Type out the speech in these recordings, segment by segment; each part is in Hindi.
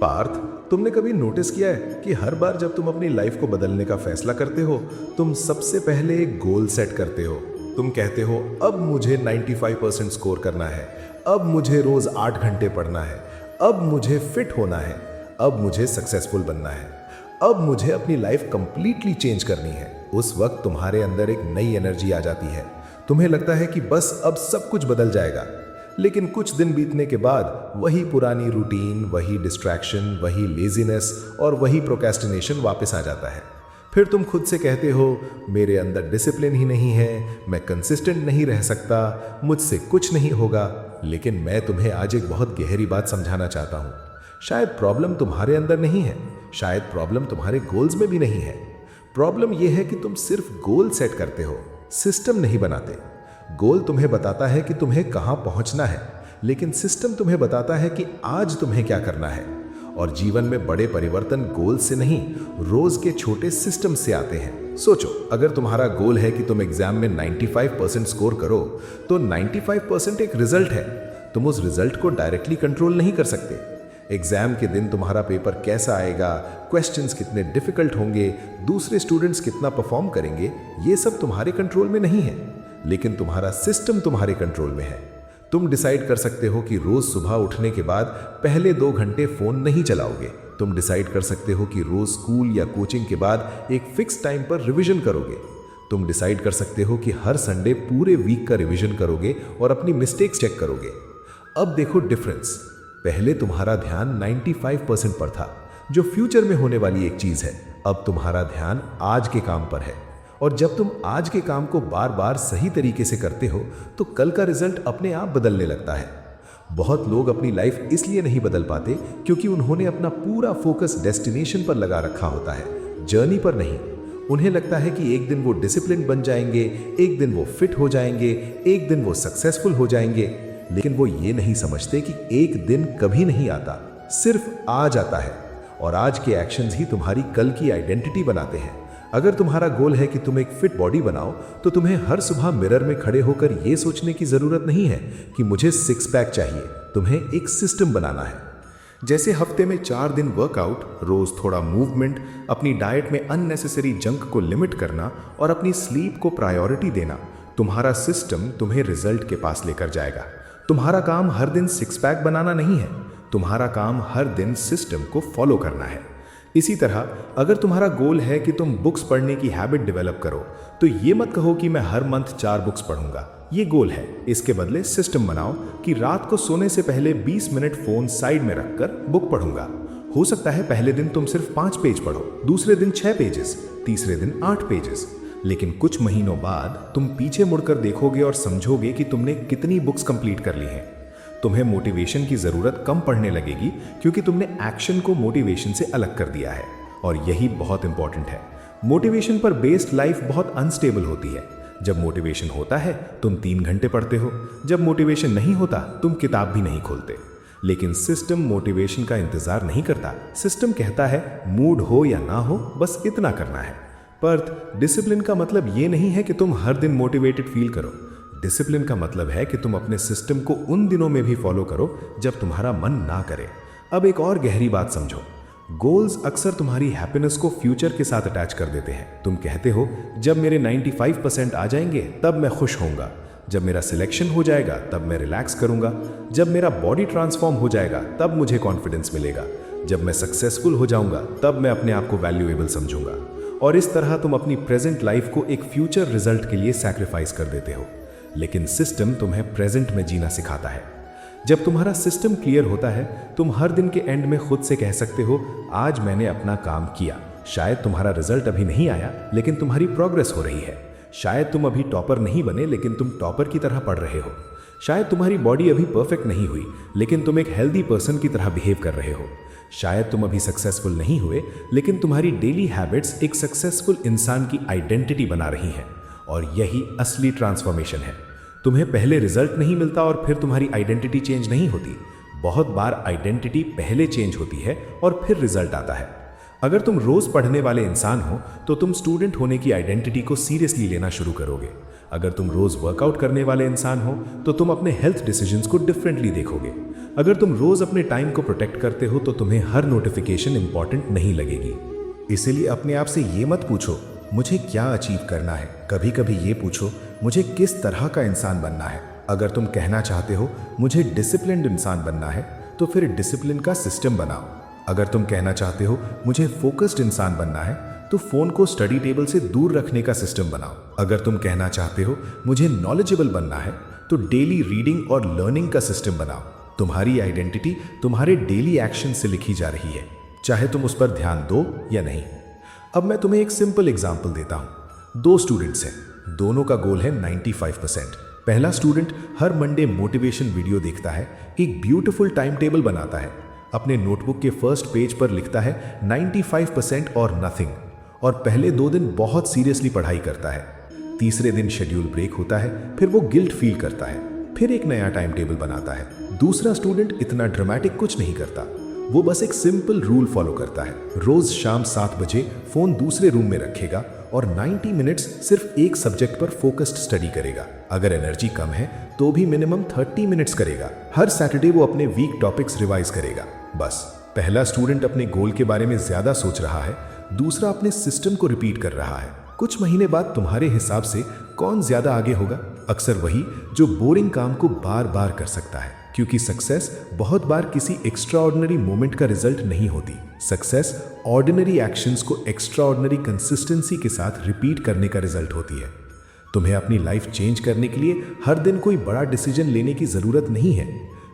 पार्थ, तुमने कभी नोटिस किया है कि हर बार जब तुम अपनी लाइफ को बदलने का फैसला करते हो, तुम सबसे पहले एक गोल सेट करते हो। तुम कहते हो, अब मुझे 95% स्कोर करना है, अब मुझे रोज 8 घंटे पढ़ना है, अब मुझे फिट होना है, अब मुझे सक्सेसफुल बनना है, अब मुझे अपनी लाइफ कंप्लीटली चेंज करनी है। उस वक्त तुम्हारे अंदर एक नई एनर्जी आ जाती है। तुम्हें लगता है कि बस अब सब कुछ बदल जाएगा। लेकिन कुछ दिन बीतने के बाद वही पुरानी रूटीन, वही डिस्ट्रैक्शन, वही लेजीनेस और वही प्रोक्रेस्टिनेशन वापस आ जाता है। फिर तुम खुद से कहते हो, मेरे अंदर डिसिप्लिन ही नहीं है, मैं कंसिस्टेंट नहीं रह सकता, मुझसे कुछ नहीं होगा। लेकिन मैं तुम्हें आज एक बहुत गहरी बात समझाना चाहता हूँ। शायद प्रॉब्लम तुम्हारे अंदर नहीं है, शायद प्रॉब्लम तुम्हारे गोल्स में भी नहीं है। प्रॉब्लम यह है कि तुम सिर्फ गोल सेट करते हो, सिस्टम नहीं बनाते। गोल तुम्हें बताता है कि तुम्हें कहां पहुंचना है, लेकिन सिस्टम तुम्हें बताता है कि आज तुम्हें क्या करना है। और जीवन में बड़े परिवर्तन गोल से नहीं, रोज के छोटे सिस्टम से आते हैं। सोचो, अगर तुम्हारा गोल है कि तुम एग्जाम में 95% स्कोर करो, तो 95% एक रिजल्ट है। तुम उस रिजल्ट को डायरेक्टली कंट्रोल नहीं कर सकते। एग्जाम के दिन तुम्हारा पेपर कैसा आएगा, क्वेश्चंस कितने डिफिकल्ट होंगे, दूसरे स्टूडेंट्स कितना परफॉर्म करेंगे, ये सब तुम्हारे कंट्रोल में नहीं है। लेकिन तुम्हारा सिस्टम तुम्हारे कंट्रोल में है। तुम डिसाइड कर सकते हो कि रोज सुबह उठने के बाद पहले 2 घंटे फोन नहीं चलाओगे। तुम डिसाइड कर सकते हो कि रोज स्कूल या कोचिंग के बाद एक फिक्स टाइम पर रिवीजन करोगे। तुम डिसाइड कर सकते हो कि हर संडे पूरे वीक का रिवीजन करोगे और अपनी मिस्टेक्स चेक करोगे। अब देखो डिफरेंस। पहले तुम्हारा ध्यान 95% पर था, जो फ्यूचर में होने वाली एक चीज है। अब तुम्हारा ध्यान आज के काम पर है। और जब तुम आज के काम को बार बार सही तरीके से करते हो, तो कल का रिजल्ट अपने आप बदलने लगता है। बहुत लोग अपनी लाइफ इसलिए नहीं बदल पाते क्योंकि उन्होंने अपना पूरा फोकस डेस्टिनेशन पर लगा रखा होता है, जर्नी पर नहीं। उन्हें लगता है कि एक दिन वो डिसिप्लिन बन जाएंगे, एक दिन वो फिट हो जाएंगे, एक दिन वो सक्सेसफुल हो जाएंगे। लेकिन वो ये नहीं समझते कि एक दिन कभी नहीं आता, सिर्फ आज आता है। और आज के एक्शंस ही तुम्हारी कल की आइडेंटिटी बनाते हैं। अगर तुम्हारा गोल है कि तुम एक फिट बॉडी बनाओ, तो तुम्हें हर सुबह मिरर में खड़े होकर यह सोचने की जरूरत नहीं है कि मुझे 6 पैक चाहिए। तुम्हें एक सिस्टम बनाना है। जैसे हफ्ते में 4 दिन वर्कआउट, रोज थोड़ा मूवमेंट, अपनी डाइट में अननेसेसरी जंक को लिमिट करना और अपनी स्लीप को प्रायोरिटी देना, तुम्हारा सिस्टम तुम्हें रिजल्ट के पास लेकर जाएगा। तुम्हारा काम हर दिन 6 पैक बनाना नहीं है, तुम्हारा काम हर दिन सिस्टम को फॉलो करना है। इसी तरह अगर तुम्हारा गोल है कि तुम बुक्स पढ़ने की हैबिट डेवलप करो, तो ये मत कहो कि मैं हर मंथ 4 बुक्स पढ़ूंगा। ये गोल है। इसके बदले सिस्टम बनाओ कि रात को सोने से पहले 20 मिनट फोन साइड में रखकर बुक पढ़ूंगा। हो सकता है पहले दिन तुम सिर्फ 5 पेज पढ़ो, दूसरे दिन 6 पेजेस, तीसरे दिन 8 पेजेस। लेकिन कुछ महीनों बाद तुम पीछे मुड़कर देखोगे और समझोगे कि तुमने कितनी बुक्स कंप्लीट कर ली हैं। तुम्हें मोटिवेशन की जरूरत कम पड़ने लगेगी क्योंकि तुमने एक्शन को मोटिवेशन से अलग कर दिया है। और यही बहुत इंपॉर्टेंट है। मोटिवेशन पर बेस्ड लाइफ बहुत अनस्टेबल होती है। जब मोटिवेशन होता है तुम 3 घंटे पढ़ते हो, जब मोटिवेशन नहीं होता तुम किताब भी नहीं खोलते। लेकिन सिस्टम मोटिवेशन का इंतजार नहीं करता। सिस्टम कहता है मूड हो या ना हो, बस इतना करना है। पर डिसिप्लिन का मतलब ये नहीं है कि तुम हर दिन मोटिवेटेड फील करो। डिसिप्लिन का मतलब है कि तुम अपने सिस्टम को उन दिनों में भी फॉलो करो जब तुम्हारा मन ना करे। अब एक और गहरी बात समझो। गोल्स अक्सर तुम्हारी हैप्पीनेस को फ्यूचर के साथ अटैच कर देते हैं। तुम कहते हो, जब मेरे 95% आ जाएंगे तब मैं खुश होऊंगा, जब मेरा सिलेक्शन हो जाएगा तब मैं रिलैक्स करूंगा, जब मेरा बॉडी ट्रांसफॉर्म हो जाएगा तब मुझे कॉन्फिडेंस मिलेगा, जब मैं सक्सेसफुल हो जाऊंगा तब मैं अपने आप को वैल्यूएबल समझूंगा। और इस तरह तुम अपनी प्रेजेंट लाइफ को एक फ्यूचर रिजल्ट के लिए सैक्रिफाइस कर देते हो। लेकिन सिस्टम तुम्हें प्रेजेंट में जीना सिखाता है। जब तुम्हारा सिस्टम क्लियर होता है, तुम हर दिन के एंड में खुद से कह सकते हो, आज मैंने अपना काम किया। शायद तुम्हारा रिजल्ट अभी नहीं आया, लेकिन तुम्हारी प्रोग्रेस हो रही है। शायद तुम अभी टॉपर नहीं बने, लेकिन तुम टॉपर की तरह पढ़ रहे हो। शायद तुम्हारी बॉडी अभी परफेक्ट नहीं हुई, लेकिन तुम एक हेल्दी पर्सन की तरह बिहेव कर रहे हो। शायद तुम अभी सक्सेसफुल नहीं हुए, लेकिन तुम्हारी डेली हैबिट्स एक सक्सेसफुल इंसान की आइडेंटिटी बना रही हैं। और यही असली ट्रांसफॉर्मेशन है। तुम्हें पहले रिजल्ट नहीं मिलता और फिर तुम्हारी आइडेंटिटी चेंज नहीं होती। बहुत बार आइडेंटिटी पहले चेंज होती है और फिर रिजल्ट आता है। अगर तुम रोज पढ़ने वाले इंसान हो, तो तुम स्टूडेंट होने की आइडेंटिटी को सीरियसली लेना शुरू करोगे। अगर तुम रोज वर्कआउट करने वाले इंसान हो, तो तुम अपने हेल्थ डिसीजंस को डिफरेंटली देखोगे। अगर तुम रोज अपने टाइम को प्रोटेक्ट करते हो तो तुम्हें हर नोटिफिकेशन इंपॉर्टेंट नहीं लगेगी। इसीलिए अपने आप से ये मत पूछो मुझे क्या अचीव करना है, कभी कभी ये पूछो मुझे किस तरह का इंसान बनना है। अगर तुम कहना चाहते हो मुझे डिसिप्लिन्ड इंसान बनना है तो फिर डिसिप्लिन का सिस्टम बनाओ। अगर तुम कहना चाहते हो मुझे फोकस्ड इंसान बनना है तो फोन को स्टडी टेबल से दूर रखने का सिस्टम बनाओ। अगर तुम कहना चाहते हो मुझे नॉलेजेबल बनना है तो डेली रीडिंग और लर्निंग का सिस्टम बनाओ। तुम्हारी आइडेंटिटी तुम्हारे डेली एक्शन से लिखी जा रही है, चाहे तुम उस पर ध्यान दो या नहीं। अब मैं तुम्हें एक सिंपल एग्जाम्पल देता हूँ। 2 स्टूडेंट्स हैं, दोनों का गोल है 95%। पहला स्टूडेंट हर मंडे मोटिवेशन वीडियो देखता है, एक ब्यूटीफुल टाइम टेबल बनाता है, अपने नोटबुक के फर्स्ट पेज पर लिखता है 95% और नथिंग, और पहले 2 दिन बहुत सीरियसली पढ़ाई करता है। तीसरे दिन शेड्यूल ब्रेक होता है, फिर वो गिल्ट फील करता है, फिर एक नया टाइम टेबल बनाता है। दूसरा स्टूडेंट इतना ड्रामेटिक कुछ नहीं करता, वो बस एक सिंपल रूल फॉलो करता है। रोज शाम 7 बजे फोन दूसरे रूम में रखेगा और 90 मिनट्स सिर्फ एक सब्जेक्ट पर फोकस्ड स्टडी करेगा। अगर एनर्जी कम है तो भी मिनिमम 30 मिनट्स करेगा। हर सैटरडे वो अपने वीक टॉपिक्स रिवाइज करेगा। बस पहला स्टूडेंट अपने गोल के बारे में ज्यादा सोच रहा है, दूसरा अपने सिस्टम को रिपीट कर रहा है। कुछ महीने बाद तुम्हारे हिसाब से कौन ज्यादा आगे होगा? अक्सर वही जो बोरिंग काम को बार बार कर सकता है, क्योंकि सक्सेस बहुत बार किसी एक्स्ट्राऑर्डिनरी मोमेंट का रिजल्ट नहीं होती। सक्सेस ऑर्डिनरी एक्शंस को एक्स्ट्राऑर्डिनरी कंसिस्टेंसी के साथ रिपीट करने का रिजल्ट होती है। तुम्हें अपनी लाइफ चेंज करने के लिए हर दिन कोई बड़ा डिसीजन लेने की जरूरत नहीं है,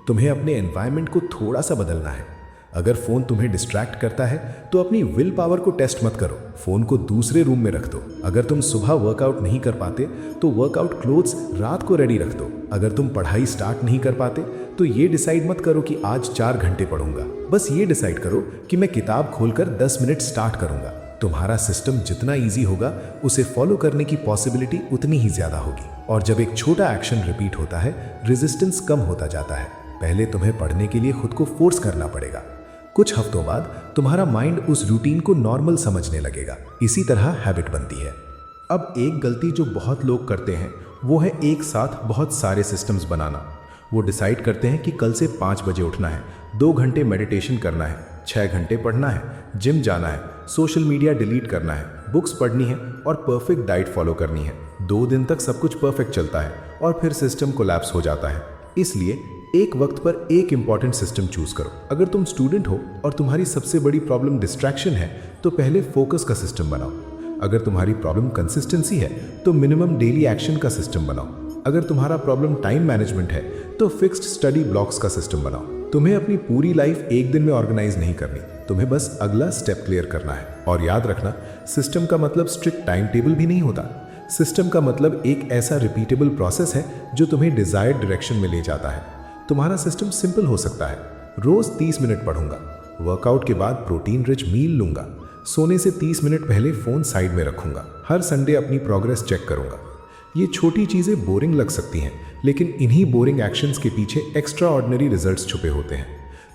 तुम्हें अपने एनवायरनमेंट को थोड़ा सा बदलना है। अगर फोन तुम्हें डिस्ट्रैक्ट करता है तो अपनी विल पावर को टेस्ट मत करो, फोन को दूसरे रूम में रख दो। अगर तुम सुबह वर्कआउट नहीं कर पाते तो वर्कआउट क्लोथ्स रात को रेडी रख दो। अगर तुम पढ़ाई स्टार्ट नहीं कर पाते तो ये डिसाइड मत करो कि आज 4 घंटे पढ़ूंगा, बस ये डिसाइड करो कि मैं किताब खोलकर 10 मिनट स्टार्ट करूंगा। तुम्हारा सिस्टम जितना ईजी होगा उसे फॉलो करने की पॉसिबिलिटी उतनी ही ज्यादा होगी। और जब एक छोटा एक्शन रिपीट होता है, रेजिस्टेंस कम होता जाता है। पहले तुम्हें पढ़ने के लिए खुद को फोर्स करना पड़ेगा, कुछ हफ्तों बाद तुम्हारा माइंड उस रूटीन को नॉर्मल समझने लगेगा। इसी तरह हैबिट बनती है। अब एक गलती जो बहुत लोग करते हैं वो है एक साथ बहुत सारे सिस्टम्स बनाना। वो डिसाइड करते हैं कि कल से 5 बजे उठना है, 2 घंटे मेडिटेशन करना है, 6 घंटे पढ़ना है, जिम जाना है, सोशल मीडिया डिलीट करना है, बुक्स पढ़नी है और परफेक्ट डाइट फॉलो करनी है। 2 दिन तक सब कुछ परफेक्ट चलता है और फिर सिस्टम कोलैप्स हो जाता है। इसलिए एक वक्त पर एक इंपॉर्टेंट सिस्टम चूज करो। अगर तुम स्टूडेंट हो और तुम्हारी सबसे बड़ी प्रॉब्लम डिस्ट्रैक्शन है तो पहले फोकस का सिस्टम बनाओ। अगर तुम्हारी प्रॉब्लम कंसिस्टेंसी है तो मिनिमम डेली एक्शन का सिस्टम बनाओ। अगर तुम्हारा प्रॉब्लम टाइम मैनेजमेंट है तो फिक्स्ड स्टडी ब्लॉक्स का सिस्टम बनाओ। तुम्हें अपनी पूरी लाइफ एक दिन में ऑर्गेनाइज नहीं करनी, तुम्हें बस अगला स्टेप क्लियर करना है। और याद रखना, सिस्टम का मतलब स्ट्रिक्ट टाइम टेबल भी नहीं होता। सिस्टम का मतलब एक ऐसा रिपीटेबल प्रोसेस है जो तुम्हें डिजायर्ड डायरेक्शन में ले जाता है। तुम्हारा सिस्टम सिंपल हो सकता है, रोज 30 मिनट पढ़ूंगा, वर्कआउट के बाद प्रोटीन रिच मील लूंगा, सोने से 30 मिनट पहले फोन साइड में रखूंगा, हर संडे अपनी प्रोग्रेस चेक करूंगा। ये छोटी चीजें बोरिंग लग सकती हैं, लेकिन इन्हीं बोरिंग एक्शंस के पीछे एक्स्ट्रा ऑर्डिनरी रिजल्ट्स छुपे होते हैं।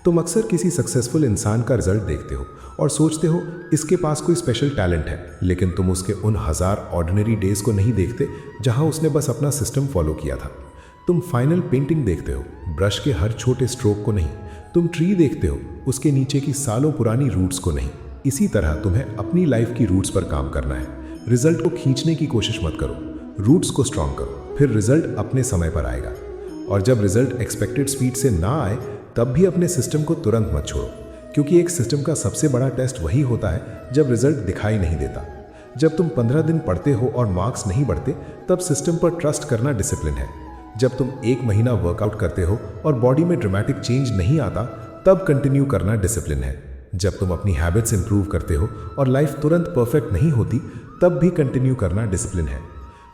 तुम अक्सर किसी सक्सेसफुल इंसान का रिजल्ट देखते हो और सोचते हो इसके पास कोई स्पेशल टैलेंट है, लेकिन तुम उसके उन 1000 ऑर्डिनरी डेज को नहीं देखते जहां उसने बस अपना सिस्टम फॉलो किया था। तुम फाइनल पेंटिंग देखते हो, ब्रश के हर छोटे स्ट्रोक को नहीं। तुम ट्री देखते हो, उसके नीचे की सालों पुरानी रूट्स को नहीं। इसी तरह तुम्हें अपनी लाइफ की रूट्स पर काम करना है। रिजल्ट को खींचने की कोशिश मत करो, रूट्स को स्ट्रॉन्ग करो, फिर रिजल्ट अपने समय पर आएगा। और जब रिजल्ट एक्सपेक्टेड स्पीड से ना आए तब भी अपने सिस्टम को तुरंत मत छोड़ो, क्योंकि एक सिस्टम का सबसे बड़ा टेस्ट वही होता है जब रिजल्ट दिखाई नहीं देता। जब तुम 15 दिन पढ़ते हो और मार्क्स नहीं बढ़ते तब सिस्टम पर ट्रस्ट करना डिसिप्लिन है। जब तुम 1 महीना वर्कआउट करते हो और बॉडी में ड्रामेटिक चेंज नहीं आता तब कंटिन्यू करना डिसिप्लिन है। जब तुम अपनी हैबिट्स इंप्रूव करते हो और लाइफ तुरंत परफेक्ट नहीं होती तब भी कंटिन्यू करना डिसिप्लिन है।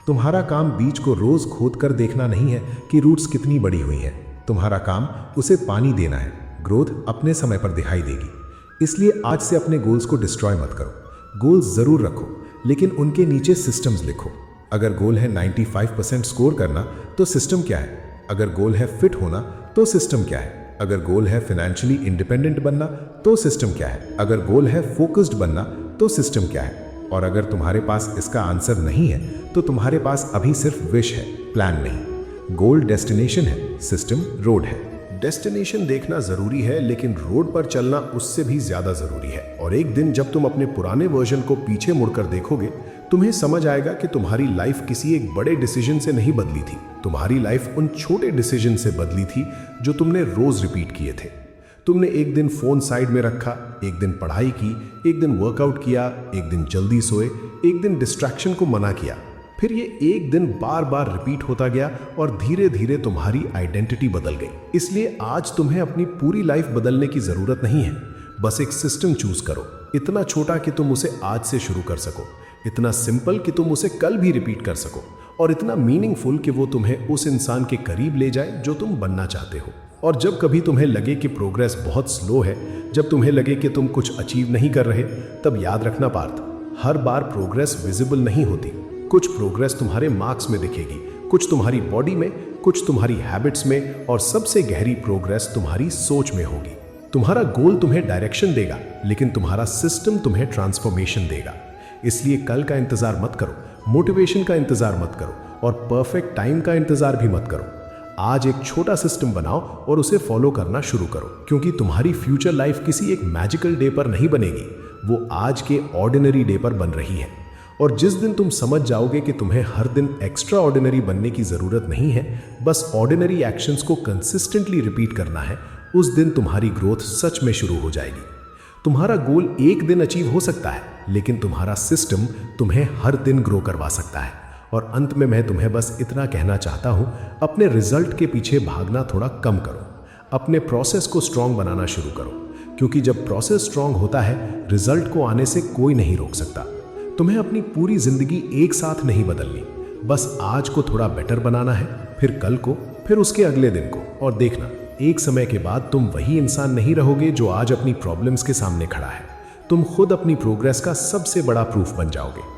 तुम्हारा काम बीज को रोज खोद कर देखना नहीं है कि रूट्स कितनी बड़ी हुई हैं। तुम्हारा काम उसे पानी देना है। ग्रोथ अपने समय पर दिखाई देगी। इसलिए आज से अपने गोल्स को डिस्ट्रॉय मत करो। गोल्स जरूर रखो, लेकिन उनके नीचे सिस्टम्स लिखो। अगर गोल है 95% स्कोर करना तो सिस्टम क्या है? अगर गोल है फिट होना तो सिस्टम क्या है? अगर गोल है फाइनेंशियली इंडिपेंडेंट बनना तो सिस्टम क्या है? अगर गोल है फोकस्ड बनना तो सिस्टम क्या है? और अगर तुम्हारे पास इसका आंसर नहीं है तो तुम्हारे पास अभी सिर्फ विश है, प्लान नहीं। गोल डेस्टिनेशन है, सिस्टम रोड है। डेस्टिनेशन देखना जरूरी है, लेकिन रोड पर चलना उससे भी ज्यादा जरूरी है। और एक दिन जब तुम अपने पुराने वर्जन को पीछे मुड़कर देखोगे, तुम्हें समझ आएगा कि तुम्हारी लाइफ किसी एक बड़े डिसीजन से नहीं बदली थी। तुम्हारी लाइफ उन छोटे डिसीजन से बदली थी जो तुमने रोज रिपीट किए थे। तुमने एक दिन फोन साइड में रखा, एक दिन पढ़ाई की, एक दिन वर्कआउट किया, एक दिन जल्दी सोए, एक दिन डिस्ट्रैक्शन को मना किया। फिर ये एक दिन बार बार रिपीट होता गया और धीरे धीरे तुम्हारी आइडेंटिटी बदल गई। इसलिए आज तुम्हें अपनी पूरी लाइफ बदलने की जरूरत नहीं है। बस एक सिस्टम चूज करो, इतना छोटा कि तुम उसे आज से शुरू कर सको, इतना सिंपल कि तुम उसे कल भी रिपीट कर सको, और इतना मीनिंगफुल कि वो तुम्हें उस इंसान के करीब ले जाए जो तुम बनना चाहते हो। और जब कभी तुम्हें लगे कि प्रोग्रेस बहुत स्लो है, जब तुम्हें लगे कि तुम कुछ अचीव नहीं कर रहे, तब याद रखना पार्थ, हर बार प्रोग्रेस विजिबल नहीं होती। कुछ प्रोग्रेस तुम्हारे मार्क्स में दिखेगी, कुछ तुम्हारी बॉडी में, कुछ तुम्हारी हैबिट्स में, और सबसे गहरी प्रोग्रेस तुम्हारी सोच में होगी। तुम्हारा गोल तुम्हें डायरेक्शन देगा, लेकिन तुम्हारा सिस्टम तुम्हें ट्रांसफॉर्मेशन देगा। इसलिए कल का इंतजार मत करो, मोटिवेशन का इंतजार मत करो, और परफेक्ट टाइम का इंतजार भी मत करो। आज एक छोटा सिस्टम बनाओ और उसे फॉलो करना शुरू करो, क्योंकि तुम्हारी फ्यूचर लाइफ किसी एक मैजिकल डे पर नहीं बनेगी, वो आज के ऑर्डिनरी डे पर बन रही है। और जिस दिन तुम समझ जाओगे कि तुम्हें हर दिन एक्स्ट्रा ऑर्डिनरी बनने की जरूरत नहीं है, बस ऑर्डिनरी एक्शंस को कंसिस्टेंटली रिपीट करना है, उस दिन तुम्हारी ग्रोथ सच में शुरू हो जाएगी। तुम्हारा गोल एक दिन अचीव हो सकता है, लेकिन तुम्हारा सिस्टम तुम्हें हर दिन ग्रो करवा सकता है। और अंत में मैं तुम्हें बस इतना कहना चाहता हूं, अपने रिजल्ट के पीछे भागना थोड़ा कम करो, अपने प्रोसेस को स्ट्रांग बनाना शुरू करो, क्योंकि जब प्रोसेस स्ट्रांग होता है, रिजल्ट को आने से कोई नहीं रोक सकता। तुम्हें अपनी पूरी जिंदगी एक साथ नहीं बदलनी, बस आज को थोड़ा बेटर बनाना है, फिर कल को, फिर उसके अगले दिन को। और देखना, एक समय के बाद तुम वही इंसान नहीं रहोगे जो आज अपनी प्रॉब्लम्स के सामने खड़ा है। तुम खुद अपनी प्रोग्रेस का सबसे बड़ा प्रूफ बन जाओगे।